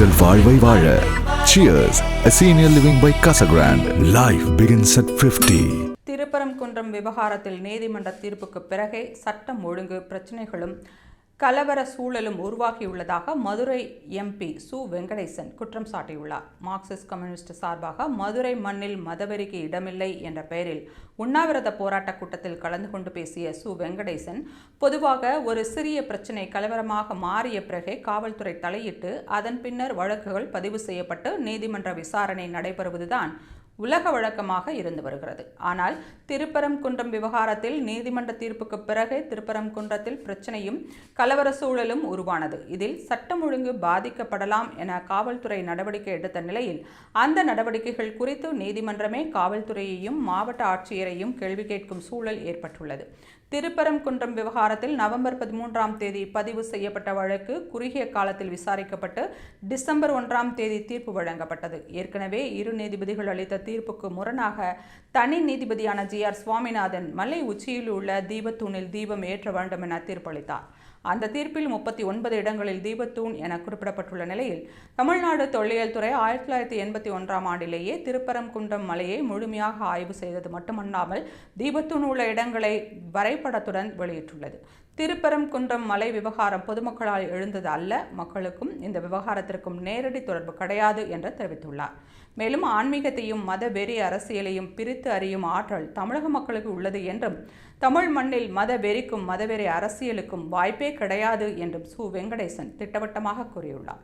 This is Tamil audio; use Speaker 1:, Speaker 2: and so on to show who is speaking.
Speaker 1: உங்கள் வாழ்வை வாழ. Cheers, a senior living by Casa Grande. Life begins at 50.
Speaker 2: Thiruparankundram விவகாரத்தில் நீதிமன்ற தீர்ப்புக்கு பிறகே சட்டம் ஒழுங்கு பிரச்சினைகளும் கலவர சூழலும் உருவாகியுள்ளதாக மதுரை எம்பி சு வெங்கடேசன் குற்றம் சாட்டியுள்ளார். மார்க்சிஸ்ட் கம்யூனிஸ்ட் சார்பாக மதுரை மண்ணில் மதவெறிக்கு இடமில்லை என்ற பெயரில் உண்ணாவிரத போராட்ட கூட்டத்தில் கலந்து கொண்டு பேசிய சு வெங்கடேசன், பொதுவாக ஒரு சிறிய பிரச்சினை கலவரமாக மாறிய பிறகே காவல்துறை தலையிட்டு அதன் பின்னர் வழக்குகள் பதிவு செய்யப்பட்டு நீதிமன்ற விசாரணை நடைபெறுவதுதான் உலக வழக்கமாக இருந்து வருகிறது. ஆனால் திருப்பரங்குன்றம் விவகாரத்தில் நீதிமன்ற தீர்ப்புக்கு பிறகு திருப்பரங்குன்றத்தில் பிரச்சனையும் கலவர சூழலும் உருவானது. இதில் சட்டம் ஒழுங்கு பாதிக்கப்படலாம் என காவல்துறை நடவடிக்கை எடுத்த நிலையில் அந்த நடவடிக்கைகள் குறித்து நீதிமன்றமே காவல்துறையையும் மாவட்ட ஆட்சியரையும் கேள்வி கேட்கும் சூழல் ஏற்பட்டுள்ளது. திருப்பரங்குன்றம் விவகாரத்தில் நவம்பர் 13ஆம் தேதி பதிவு செய்யப்பட்ட வழக்கு குறுகிய காலத்தில் விசாரிக்கப்பட்டு டிசம்பர் 1ஆம் தேதி தீர்ப்பு வழங்கப்பட்டது. ஏற்கனவே இரு நீதிபதிகள் அளித்த தீர்ப்புக்கு முரணாக தனி நீதிபதியான GR சுவாமிநாதன் மலை உச்சியில் உள்ள தீபத்தூணில் தீபம் ஏற்ற வேண்டும் என தீர்ப்பளித்தார். அந்த தீர்ப்பில் 39 இடங்களில் தீபத்தூண் என குறிப்பிடப்பட்டுள்ள நிலையில் தமிழ்நாடு தொல்லியல் துறை 1981ஆம் ஆண்டிலேயே திருப்பரங்குன்றம் மலையை முழுமையாக ஆய்வு செய்தது மட்டுமல்லாமல் தீபத்தூண் உள்ள இடங்களை வரைபடத்துடன் வெளியிட்டுள்ளது. திருப்பரங்குன்றம் மலை விவகாரம் பொதுமக்களால் எழுந்தது அல்ல, மக்களுக்கும் இந்த விவகாரத்திற்கும் நேரடி தொடர்பு கிடையாது என்று தெரிவித்துள்ளார். மேலும் ஆன்மீகத்தையும் மத வெறி அரசியலையும் பிரித்து அறியும் ஆற்றல் தமிழக மக்களுக்கு உள்ளது என்றும் தமிழ் மண்ணில் மத வெறிக்கும் மதவெறி அரசியலுக்கும் வாய்ப்பே கிடையாது என்றும் சு வெங்கடேசன் திட்டவட்டமாக கூறியுள்ளார்.